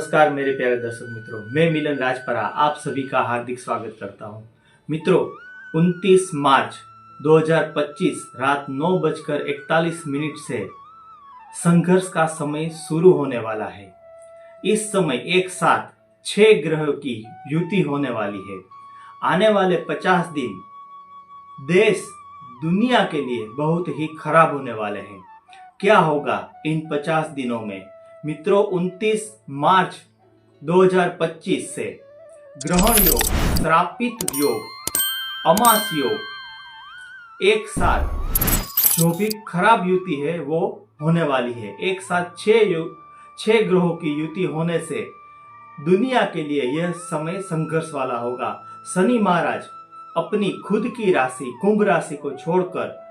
नमस्कार मेरे प्यारे दर्शक मित्रों, मैं मिलन राजपरा आप सभी का हार्दिक स्वागत करता हूं। मित्रों, 29 मार्च 2025 रात 9:41 से संघर्ष का समय शुरू होने वाला है। इस समय एक साथ 6 ग्रहों की युति होने वाली है। आने वाले 50 दिन देश दुनिया के लिए बहुत ही खराब होने वाले हैं। क्या होगा इन 50 दिनों में? मित्रों, 29 मार्च 2025 से ग्रहण योग, श्रापित योग, अमास योग एक साथ जो भी खराब युति है वो होने वाली है। एक साथ 6 ग्रहों की युति होने से दुनिया के लिए यह समय संघर्ष वाला होगा। शनि महाराज अपनी खुद की राशि कुंभ राशि को छोड़कर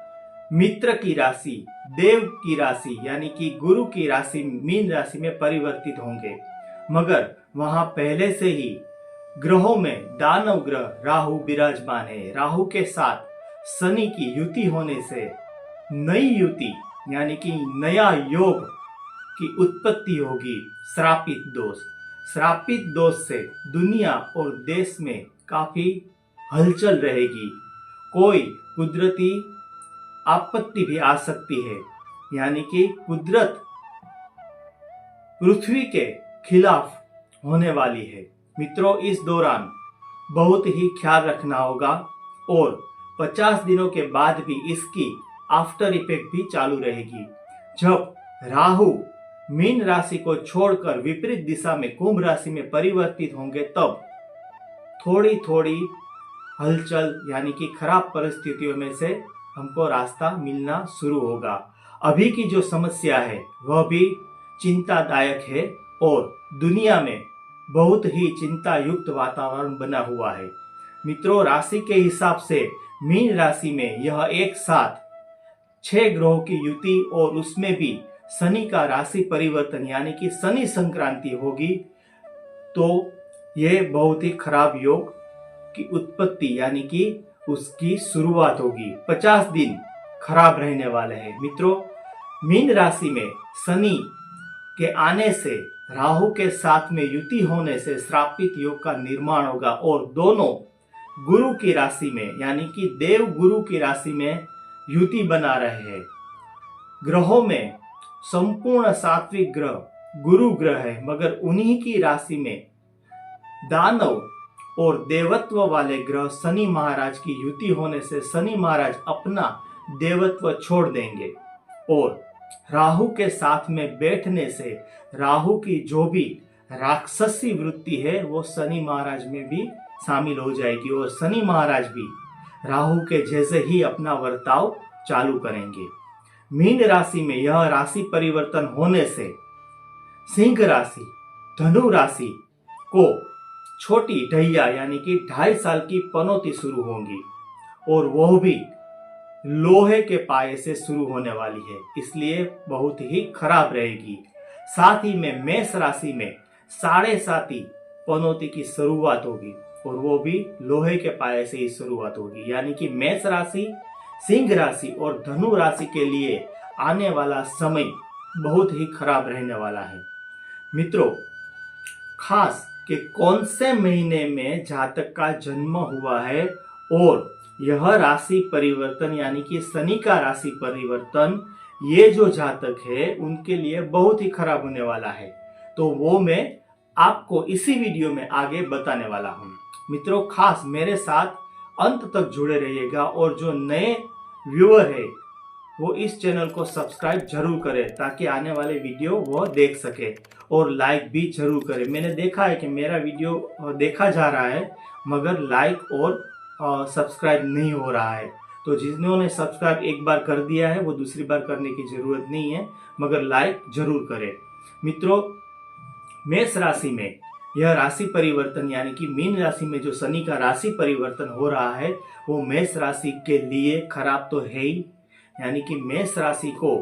मित्र की राशि, देव की राशि यानी कि गुरु की राशि मीन राशि में परिवर्तित होंगे। मगर वहां पहले से ही ग्रहों में दानव ग्रह राहु विराजमान है। राहु के साथ शनि की युति होने से नई युति यानी कि नया योग की उत्पत्ति होगी। श्रापित दोष से दुनिया और देश में काफी हलचल रहेगी। कोई कुदरती आपत्ति भी आ सकती है, यानी कि कुदरत पृथ्वी के खिलाफ होने वाली है। मित्रों, इस दौरान बहुत ही ख्याल रखना होगा और 50 दिनों के बाद भी इसकी आफ्टर इफेक्ट भी चालू रहेगी। जब राहु मीन राशि को छोड़कर विपरीत दिशा में कुंभ राशि में परिवर्तित होंगे तब थोड़ी थोड़ी हलचल यानी कि खराब परिस्थितियों में से हमको रास्ता मिलना शुरू होगा। अभी की जो समस्या है वह भी चिंतादायक है और दुनिया में बहुत ही चिंता युक्त वातावरण बना हुआ है। मित्रों, राशि के हिसाब से मीन राशि में यह एक साथ 6 ग्रहों की युति और उसमें भी शनि का राशि परिवर्तन यानी कि शनि संक्रांति होगी, तो यह बहुत ही खराब योग की उत्पत्ति यानी कि उसकी शुरुआत होगी। 50 दिन खराब रहने वाले हैं। मित्रों, मीन राशि में शनि के आने से राहु के साथ में युति होने से श्रापित योग का निर्माण होगा और दोनों गुरु की राशि में यानी कि देव गुरु की राशि में युति बना रहे हैं। ग्रहों में संपूर्ण सात्विक ग्रह गुरु ग्रह है, मगर उन्हीं की राशि में दानव और देवत्व वाले ग्रह शनि महाराज की युति होने से शनि महाराज अपना देवत्व छोड़ देंगे और राहु के साथ में बैठने से राहु की जो भी राक्षसी वृत्ति है वो शनि महाराज में भी शामिल हो जाएगी और शनि महाराज भी राहु के जैसे ही अपना वर्ताव चालू करेंगे। मीन राशि में यह राशि परिवर्तन होने से सिंह राशि, धनु राशि को छोटी ढैया यानी कि 2.5 साल की पनौती शुरू होंगी और वह भी लोहे के पाए से शुरू होने वाली है, इसलिए बहुत ही खराब रहेगी। साथ ही में मेष राशि में 7.5 पनौती की शुरुआत होगी और वो भी लोहे के पाए से ही शुरुआत होगी। यानी कि मेष राशि, सिंह राशि और धनु राशि के लिए आने वाला समय बहुत ही खराब रहने वाला है। मित्रों, खास कि कौन से महीने में जातक का जन्म हुआ है और यह राशि परिवर्तन यानी कि शनि का राशि परिवर्तन ये जो जातक है उनके लिए बहुत ही खराब होने वाला है, तो वो मैं आपको इसी वीडियो में आगे बताने वाला हूं। मित्रों, खास मेरे साथ अंत तक जुड़े रहिएगा और जो नए व्यूअर है वो इस चैनल को सब्सक्राइब जरूर करें ताकि आने वाले वीडियो वो देख सके और लाइक भी जरूर करें। मैंने देखा है कि मेरा वीडियो देखा जा रहा है मगर लाइक और सब्सक्राइब नहीं हो रहा है, तो जिन्होंने सब्सक्राइब एक बार कर दिया है वो दूसरी बार करने की जरूरत नहीं है, मगर लाइक जरूर करें। मित्रों, मेष राशि में यह राशि परिवर्तन यानी कि मीन राशि में जो शनि का राशि परिवर्तन हो रहा है वो मेष राशि के लिए खराब तो है ही, यानी कि मेष राशि को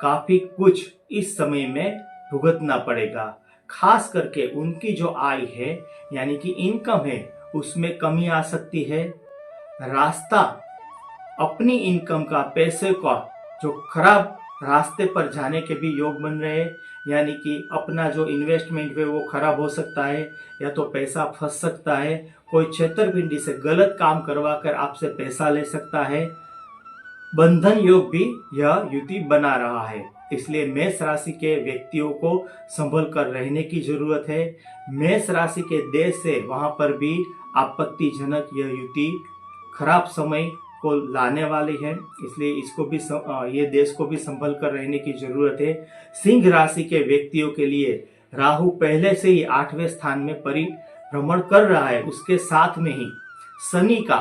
काफी कुछ इस समय में भुगतना पड़ेगा। खास करके उनकी जो आय है यानी कि इनकम है उसमें कमी आ सकती है। रास्ता अपनी इनकम का, पैसे का जो खराब रास्ते पर जाने के भी योग बन रहे हैं, यानी कि अपना जो इन्वेस्टमेंट है वो खराब हो सकता है, या तो पैसा फंस सकता है, कोई छेतरपिंडी से गलत काम करवा कर आपसे पैसा ले सकता है। बंधन योग भी यह युति बना रहा है। इसलिए मेष राशि के व्यक्तियों को संभल कर रहने की जरूरत है। मेष राशि के देश से वहां पर भी आपत्तिजनक यह युति खराब समय को लाने वाली है, इसलिए इसको भी ये देश को भी संभल कर रहने की जरूरत है। सिंह राशि के व्यक्तियों के लिए राहु पहले से ही 8वें स्थान में परिभ्रमण कर रहा है। उसके साथ में ही शनि का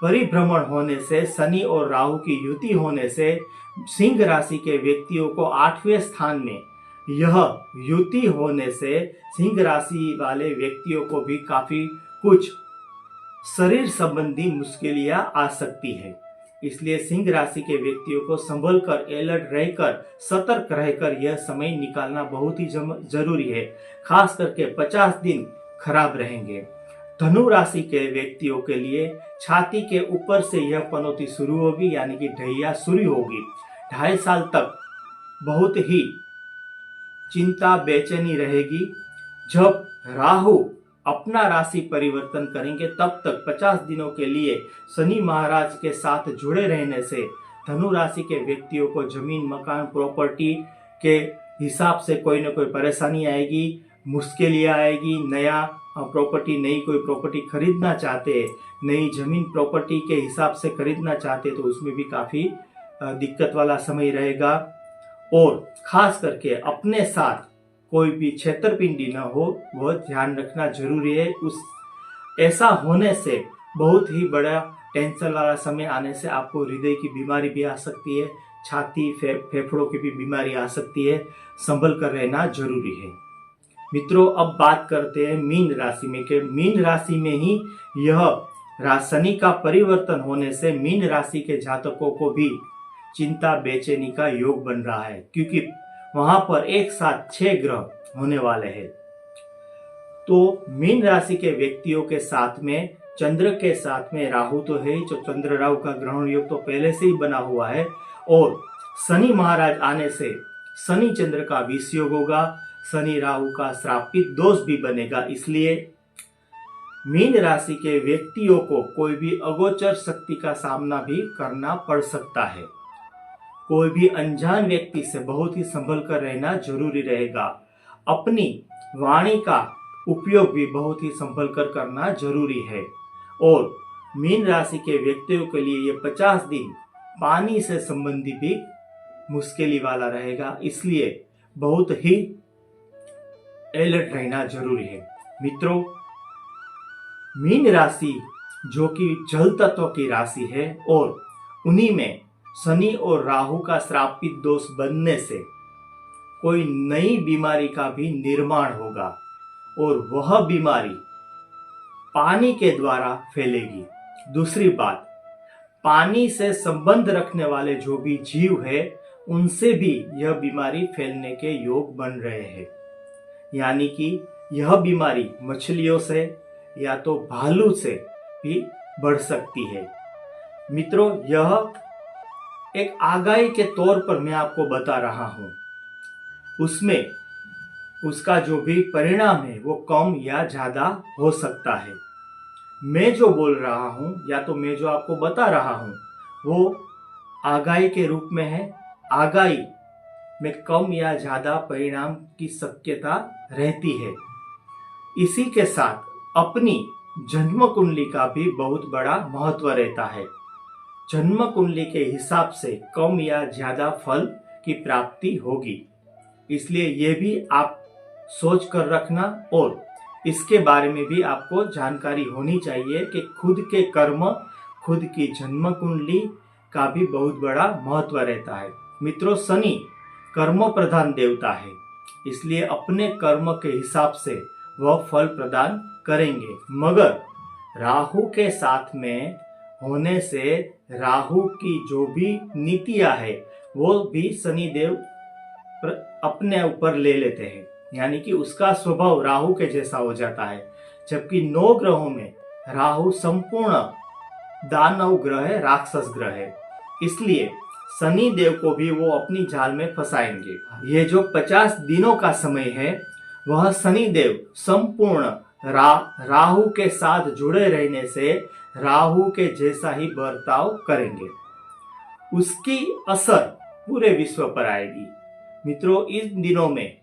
परिभ्रमण होने से, शनि और राहु की युति होने से सिंह राशि के व्यक्तियों को 8वें स्थान में यह युति होने से सिंह राशि वाले व्यक्तियों को भी काफी कुछ शरीर संबंधी मुश्किलियां आ सकती है। इसलिए सिंह राशि के व्यक्तियों को संभल कर, अलर्ट रहकर, सतर्क रहकर यह समय निकालना बहुत ही जरूरी है। खास करके 50 दिन खराब रहेंगे। धनु राशि के व्यक्तियों के लिए छाती के ऊपर से यह पनौती शुरू होगी, यानी कि ढैया शुरू होगी। 2.5 साल तक बहुत ही चिंता बेचैनी रहेगी। जब राहु अपना राशि परिवर्तन करेंगे तब तक 50 दिनों के लिए शनि महाराज के साथ जुड़े रहने से धनु राशि के व्यक्तियों को जमीन, मकान, प्रॉपर्टी के हिसाब से कोई ना कोई परेशानी आएगी, मुश्किलें आएगी। नया प्रॉपर्टी, नई कोई प्रॉपर्टी खरीदना चाहते, नई जमीन प्रॉपर्टी के हिसाब से खरीदना चाहते तो उसमें भी काफी दिक्कत वाला समय रहेगा। और खास करके अपने साथ कोई भी छेतरपिंडी न हो, वह ध्यान रखना जरूरी है। ऐसा होने से बहुत ही बड़ा टेंशन वाला समय आने से आपको हृदय की बीमारी भी आ सकती है, छाती, फेफड़ों की भी बीमारी आ सकती है। संभल कर रहना जरूरी है। मित्रों, अब बात करते हैं मीन राशि में कि मीन राशि में ही यह शनि का परिवर्तन होने से मीन राशि के जातकों को भी चिंता बेचैनी का योग बन रहा है, क्योंकि वहां पर एक साथ 6 ग्रह होने वाले हैं। तो मीन राशि के व्यक्तियों के साथ में चंद्र के साथ में राहु तो है ही, जो चंद्र राहु का ग्रहण योग तो पहले से ही बना हुआ है, और शनि महाराज आने से शनि चंद्र का विष योग होगा, शनि राहु का श्रापित दोष भी बनेगा। इसलिए मीन राशि के व्यक्तियों को कोई भी अगोचर शक्ति का सामना भी करना पड़ सकता है। कोई भी अनजान व्यक्ति से बहुत ही संभल कर रहना जरूरी रहेगा। अपनी वाणी का उपयोग भी बहुत ही संभल कर करना जरूरी है। और मीन राशि के व्यक्तियों के लिए ये 50 दिन पानी से संबंधी भी मुश्किल वाला रहेगा, इसलिए बहुत ही अलर्ट रहना जरूरी है। मित्रों, मीन राशि जो कि जल तत्व की राशि है और उन्हीं में शनि और राहु का श्रापित दोष बनने से कोई नई बीमारी का भी निर्माण होगा और वह बीमारी पानी के द्वारा फैलेगी। दूसरी बात, पानी से संबंध रखने वाले जो भी जीव है उनसे भी यह बीमारी फैलने के योग बन रहे हैं। यानी कि यह बीमारी मछलियों से या तो भालू से भी बढ़ सकती है। मित्रों, यह एक आगाही के तौर पर मैं आपको बता रहा हूं, उसमें उसका जो भी परिणाम है वो कम या ज्यादा हो सकता है। मैं जो बोल रहा हूं या तो मैं जो आपको बता रहा हूं वो आगाही के रूप में है। आगाही में कम या ज्यादा परिणाम की शक्यता रहती है। इसी के साथ अपनी जन्म कुंडली का भी बहुत बड़ा महत्व रहता है। जन्म कुंडली के हिसाब से कम या ज्यादा फल की प्राप्ति होगी। इसलिए ये भी आप सोच कर रखना और इसके बारे में भी आपको जानकारी होनी चाहिए कि खुद के कर्म, खुद की जन्म कुंडली का भी बहुत बड़ा महत्व रहता है। मित्रों, शनि कर्म प्रधान देवता है, इसलिए अपने कर्म के हिसाब से वह फल प्रदान करेंगे। मगर राहु के साथ में होने से राहु की जो भी नीतियां है वो भी शनिदेव अपने ऊपर ले लेते हैं, यानी कि उसका स्वभाव राहु के जैसा हो जाता है। जबकि 9 ग्रहों में राहु संपूर्ण दानव ग्रह है, राक्षस ग्रह है। इसलिए शनि देव को भी वो अपनी जाल में फंसाएंगे। ये जो 50 दिनों का समय है वह शनि देव संपूर्ण राहु के साथ जुड़े रहने से राहु के जैसा ही बर्ताव करेंगे। उसकी असर पूरे विश्व पर आएगी। मित्रों, इन दिनों में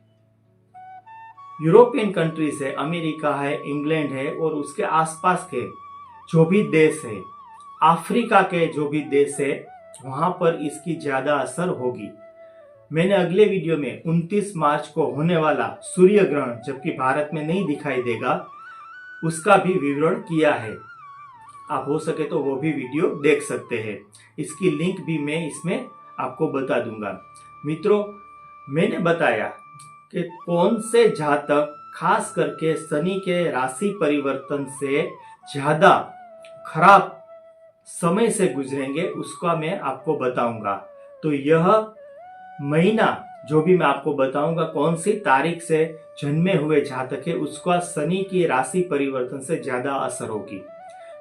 यूरोपियन कंट्रीज है, अमेरिका है, इंग्लैंड है और उसके आसपास के जो भी देश है, अफ्रीका के जो भी देश है, वहां पर इसकी ज्यादा असर होगी। मैंने अगले वीडियो में 29 मार्च को होने वाला सूर्य ग्रहण, जबकि भारत में नहीं दिखाई देगा, उसका भी विवरण किया है। आप हो सके तो वो भी वीडियो देख सकते हैं। इसकी लिंक भी मैं इसमें आपको बता दूंगा। मित्रों, मैंने बताया कि कौन से जातक खास करके शनि के राशि परिवर्तन से ज्यादा खराब समय से गुजरेंगे, उसका मैं आपको बताऊंगा। तो यह महीना जो भी मैं आपको बताऊंगा, कौन सी तारीख से जन्मे हुए जातक है, उसका शनि की राशि परिवर्तन से ज्यादा असर होगी।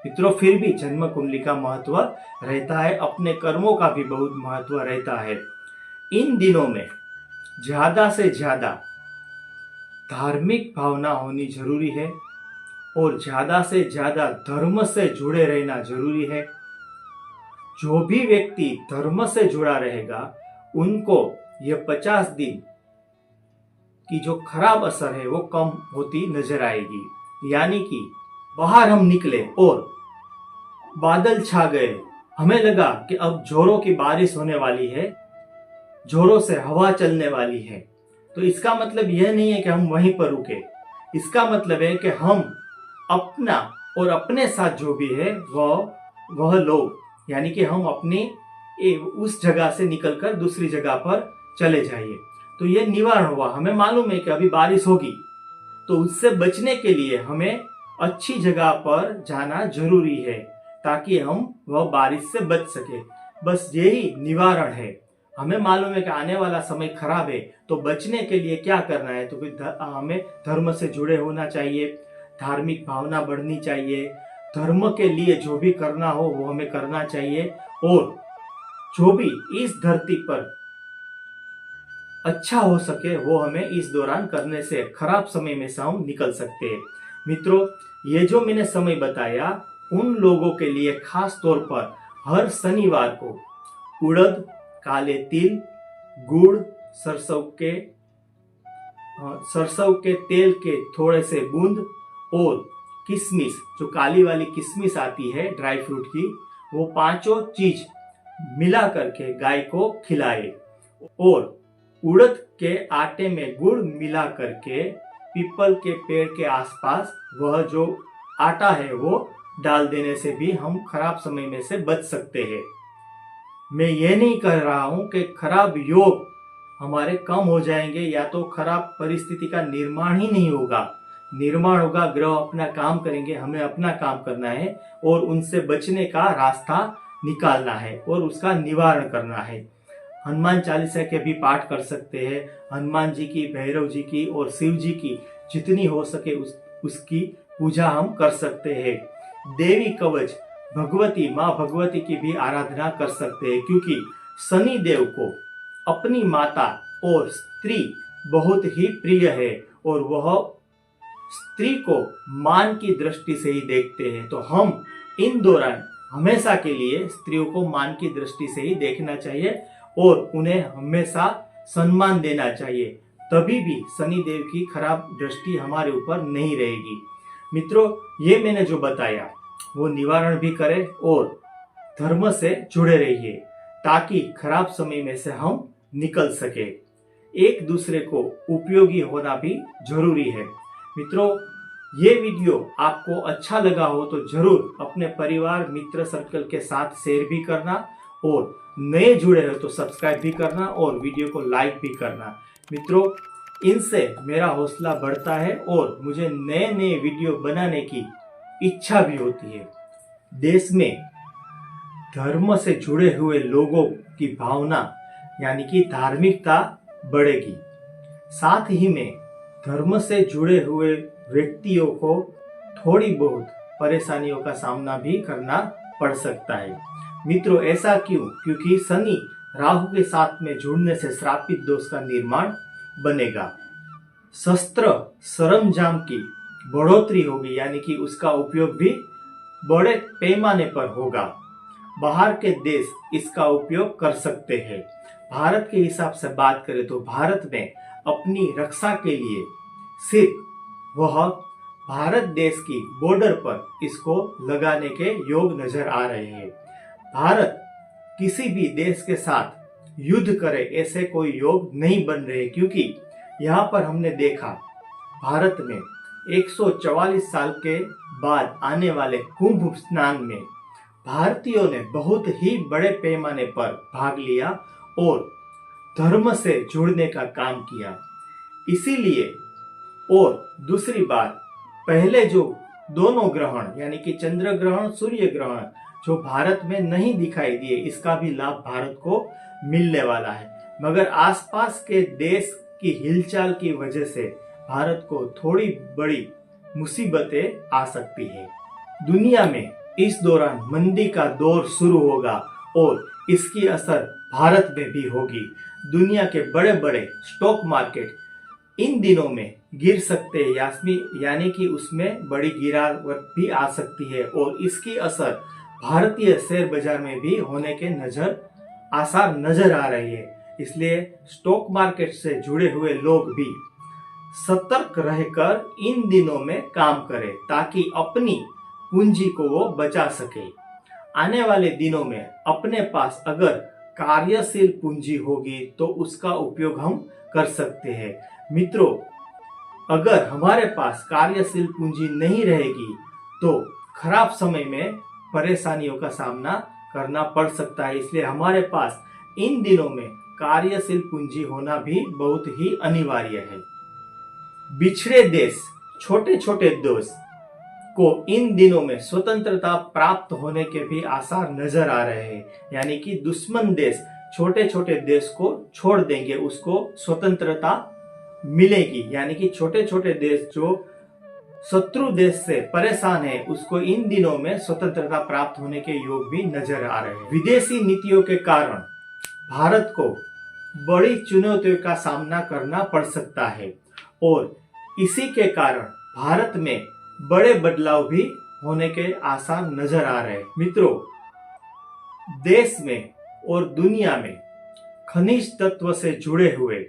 मित्रों, फिर भी जन्म कुंडली का महत्व रहता है, अपने कर्मों का भी बहुत महत्व रहता है। इन दिनों में ज्यादा से ज्यादा धार्मिक भावना होनी जरूरी है और ज्यादा से ज्यादा धर्म से जुड़े रहना जरूरी है। जो भी व्यक्ति धर्म से जुड़ा रहेगा उनको ये 50 दिन की जो खराब असर है वो कम होती नजर आएगी। यानी कि बाहर हम निकले और बादल छा गए, हमें लगा कि अब जोरों की बारिश होने वाली है, जोरों से हवा चलने वाली है, तो इसका मतलब यह नहीं है कि हम वहीं पर रुके। इसका मतलब है कि हम अपना और अपने साथ जो भी है वह लोग, यानी कि हम अपनी उस जगह से निकलकर दूसरी जगह पर चले जाइए। तो यह निवारण हुआ। हमें मालूम है कि अभी बारिश होगी, तो उससे बचने के लिए हमें अच्छी जगह पर जाना जरूरी है ताकि हम वह बारिश से बच सके। बस यही निवारण है। हमें मालूम है कि आने वाला समय खराब है, तो बचने के लिए क्या करना है, तो फिर हमें धर्म से जुड़े होना चाहिए, धार्मिक भावना बढ़नी चाहिए, धर्म के लिए जो भी करना हो वो हमें करना चाहिए और जो भी इस धरती पर अच्छा हो सके वो हमें इस दौरान करने से खराब समय में से हम निकल सकते हैं। मित्रों, ये जो मैंने समय बताया उन लोगों के लिए खास तौर पर हर शनिवार को उड़द, काले तिल, गुड़, सरसों के तेल के थोड़े से बूंद और किशमिश, जो काली वाली किशमिश आती है ड्राई फ्रूट की, वो पांचों चीज मिला करके गाय को खिलाए और उड़द के आटे में गुड़ मिला करके पीपल के पेड़ के आसपास वह जो आटा है वो डाल देने से भी हम खराब समय में से बच सकते हैं। मैं ये नहीं कह रहा हूं कि खराब योग हमारे कम हो जाएंगे या तो खराब परिस्थिति का निर्माण ही नहीं होगा। निर्माण होगा, ग्रह अपना काम करेंगे, हमें अपना काम करना है और उनसे बचने का रास्ता निकालना है और उसका निवारण करना है। हनुमान चालीसा के भी पाठ कर सकते हैं। हनुमान जी की, भैरव जी की और शिव जी की जितनी हो सके उसकी पूजा हम कर सकते हैं। देवी कवच, भगवती माँ भगवती की भी आराधना कर सकते हैं, क्योंकि शनि देव को अपनी माता और स्त्री बहुत ही प्रिय है और वह स्त्री को मान की दृष्टि से ही देखते हैं। तो हम इन दौरान हमेशा के लिए स्त्रियों को मान की दृष्टि से ही देखना चाहिए और उन्हें हमेशा सम्मान देना चाहिए। तभी भी शनि देव की खराब दृष्टि हमारे ऊपर नहीं रहेगी। मित्रों, ये मैंने जो बताया वो निवारण भी करें और धर्म से जुड़े रहिए ताकि खराब समय में से हम निकल सके। एक दूसरे को उपयोगी होना भी जरूरी है। मित्रों, ये वीडियो आपको अच्छा लगा हो तो जरूर अपने परिवार मित्र सर्कल के साथ शेयर भी करना और नए जुड़े हो तो सब्सक्राइब भी करना और वीडियो को लाइक भी करना। मित्रों, इनसे मेरा हौसला बढ़ता है और मुझे नए नए वीडियो बनाने की इच्छा भी होती है। देश में धर्म से जुड़े हुए लोगों की भावना यानी कि धार्मिकता बढ़ेगी। साथ ही में धर्म से जुड़े हुए व्यक्तियों को थोड़ी बहुत परेशानियों का सामना भी करना पड़ सकता है। मित्रों, ऐसा क्यों? क्योंकि शनि राहु के साथ में जुड़ने से श्रापित दोष का निर्माण बनेगा। शस्त्र सरंजाम की बढ़ोतरी होगी, यानी कि उसका उपयोग भी बड़े पैमाने पर होगा। बाहर के देश इसका उपयोग कर सकते हैं। भारत के हिसाब से बात करें तो भारत में अपनी रक्षा के लिए सिर्फ वह भारत देश की बॉर्डर पर इसको लगाने के योग नजर आ रहे हैं। भारत किसी भी देश के साथ युद्ध करे ऐसे कोई योग नहीं बन रहे, क्योंकि यहाँ पर हमने देखा भारत में 144 साल के बाद आने वाले कुंभ स्नान में भारतीयों ने बहुत ही बड़े पैमाने पर भाग लिया और धर्म से जुड़ने का काम किया। इसीलिए, और दूसरी बात, पहले जो दोनों ग्रहण यानी कि चंद्र ग्रहण सूर्य ग्रहण जो भारत में नहीं दिखाई दिए, इसका भी लाभ भारत को मिलने वाला है। मगर आसपास के देश की हिलचाल की वजह से भारत को थोड़ी बड़ी मुसीबतें आ सकती है। दुनिया में इस दौरान मंदी का दौर शुरू होगा और इसकी असर भारत में भी होगी। दुनिया के बड़े बड़े स्टॉक मार्केट इन दिनों में गिर सकते हैं, यानी कि उसमें बड़ी गिरावट भी आ सकती है और इसकी असर भारतीय शेयर बाजार में भी होने के आसार नजर आ रही है। इसलिए स्टॉक मार्केट से जुड़े हुए लोग भी सतर्क रहकर इन दिनों में काम करें ताकि अपनी पूंजी को वो बचा सके। आने वाले दिनों में अपने पास अगर कार्यशील पूंजी होगी तो उसका उपयोग हम कर सकते हैं। मित्रों, अगर हमारे पास कार्यशील पूंजी नहीं रहेगी तो खराब समय में परेशानियों का सामना करना पड़ सकता है। इसलिए हमारे पास इन दिनों में कार्यशील पूंजी होना भी बहुत ही अनिवार्य है। बिछड़े देश, छोटे छोटे देश को इन दिनों में स्वतंत्रता प्राप्त होने के भी आसार नजर आ रहे हैं, यानी कि दुश्मन देश छोटे छोटे देश को छोड़ देंगे, उसको स्वतंत्रता मिलेगी। यानी कि छोटे छोटे देश जो शत्रु देश से परेशान है उसको इन दिनों में स्वतंत्रता प्राप्त होने के योग भी नजर आ रहे हैं। विदेशी नीतियों के कारण भारत को बड़ी चुनौतियों का सामना करना पड़ सकता है और इसी के कारण भारत में बड़े बदलाव भी होने के आसार नजर आ रहे हैं। मित्रों, देश में और दुनिया में खनिज तत्व से जुड़े हुए,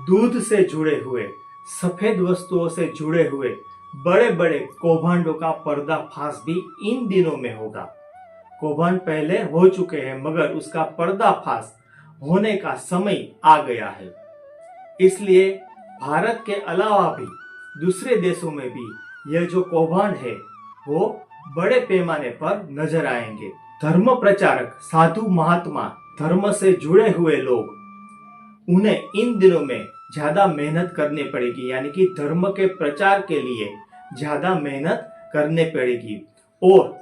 दूध से जुड़े हुए, सफेद वस्तुओं से जुड़े हुए बड़े बड़े कौभांडों का पर्दाफाश भी इन दिनों में होगा। कौभांड पहले हो चुके हैं मगर उसका पर्दाफाश होने का समय आ गया है। इसलिए भारत के अलावा भी दूसरे देशों में भी यह जो कौभांड है वो बड़े पैमाने पर नजर आएंगे। धर्म प्रचारक, साधु महात्मा, धर्म से जुड़े हुए लोग, उन्हें इन दिनों में ज्यादा मेहनत करनी पड़ेगी, यानी कि धर्म के प्रचार के लिए ज्यादा मेहनत करनी पड़ेगी और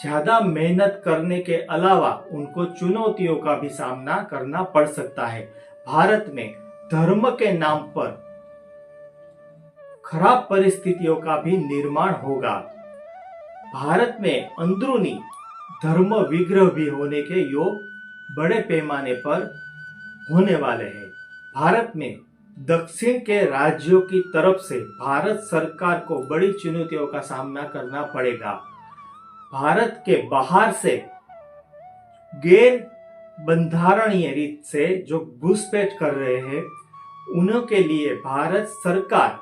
ज्यादा मेहनत करने के अलावा उनको चुनौतियों का भी सामना करना पड़ सकता है। भारत में धर्म के नाम पर खराब परिस्थितियों का भी निर्माण होगा। भारत में अंदरूनी धर्म विग्रह भी होने के योग बड़े पैमाने पर होने वाले हैं। भारत में दक्षिण के राज्यों की तरफ से भारत सरकार को बड़ी चुनौतियों का सामना करना पड़ेगा। भारत के बाहर से गैर बंधारणीय रीत से जो घुसपैठ कर रहे हैं उनके लिए भारत सरकार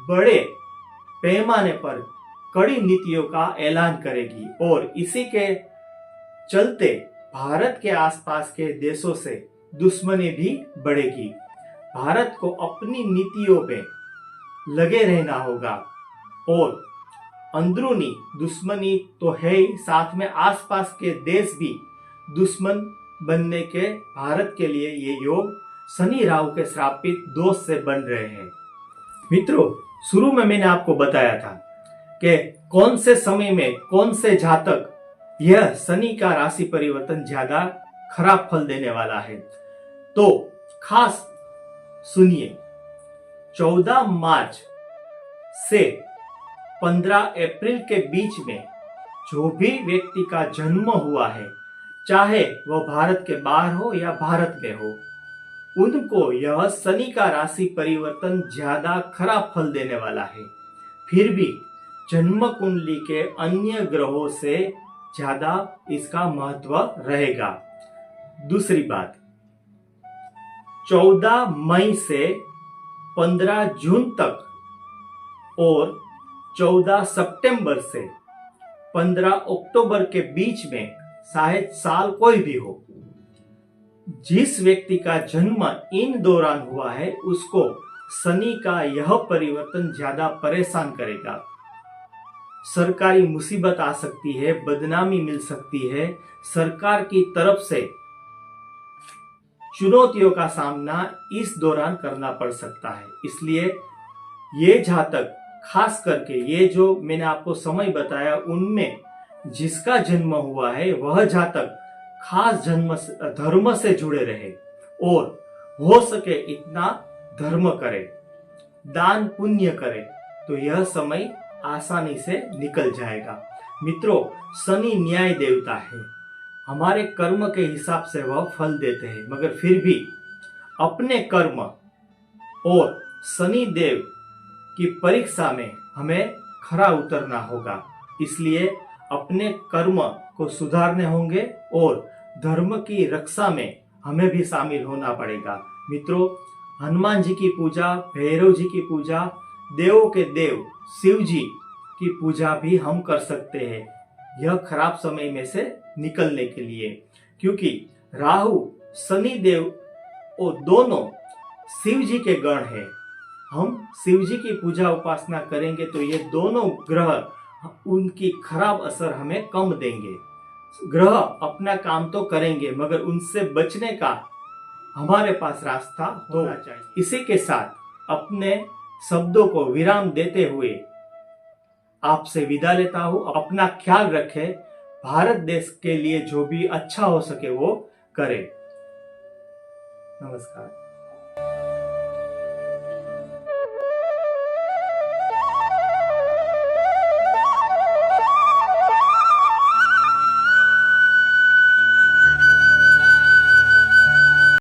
बड़े पैमाने पर कड़ी नीतियों का ऐलान करेगी और इसी के चलते भारत के आसपास के देशों से दुश्मनी भी बढ़ेगी। भारत को अपनी नीतियों पे लगे रहना होगा और अंदरूनी दुश्मनी तो है ही, साथ में आसपास के देश भी दुश्मन बनने के भारत के लिए ये योग शनि राहु के श्रापित दोष से बन रहे हैं। मित्रों, शुरू में मैंने आपको बताया था कि कौन से समय में कौन से जातक यह शनि का राशि परिवर्तन ज्यादा खराब फल देने वाला है, तो खास सुनिए। 14 मार्च से 15 अप्रैल के बीच में जो भी व्यक्ति का जन्म हुआ है चाहे वह भारत के बाहर हो या भारत में हो, उनको यह शनि का राशि परिवर्तन ज्यादा खराब फल देने वाला है। फिर भी जन्म कुंडली के अन्य ग्रहों से ज्यादा इसका महत्व रहेगा। दूसरी बात, 14 मई से 15 जून तक और 14 सितंबर से 15 अक्टूबर के बीच में शायद साल कोई भी हो, जिस व्यक्ति का जन्म इन दौरान हुआ है उसको शनि का यह परिवर्तन ज्यादा परेशान करेगा। सरकारी मुसीबत आ सकती है, बदनामी मिल सकती है, सरकार की तरफ से चुनौतियों का सामना इस दौरान करना पड़ सकता है। इसलिए ये जातक, खास करके ये जो मैंने आपको समय बताया उनमें जिसका जन्म हुआ है वह जातक खास धर्म से जुड़े रहे और हो सके इतना धर्म करे, दान पुण्य करे, तो यह समय आसानी से निकल जाएगा। मित्रों, शनि न्याय देवता है, हमारे कर्म के हिसाब से वह फल देते हैं, मगर फिर भी अपने कर्म और शनि देव की परीक्षा में हमें खरा उतरना होगा। इसलिए अपने कर्म को सुधारने होंगे और धर्म की रक्षा में हमें भी शामिल होना पड़ेगा। मित्रों, हनुमान जी की पूजा, भैरव जी की पूजा, देवों के देव शिव जी की पूजा भी हम कर सकते हैं यह खराब समय में से निकलने के लिए, क्योंकि राहु शनि देव वो दोनों शिव जी के गण हैं। हम शिव जी की पूजा उपासना करेंगे तो ये दोनों ग्रह उनकी खराब असर हमें कम देंगे। ग्रह अपना काम तो करेंगे मगर उनसे बचने का हमारे पास रास्ता होना चाहिए। इसी के साथ अपने शब्दों को विराम देते हुए आपसे विदा लेता हूं। अपना ख्याल रखें, भारत देश के लिए जो भी अच्छा हो सके वो करें। नमस्कार।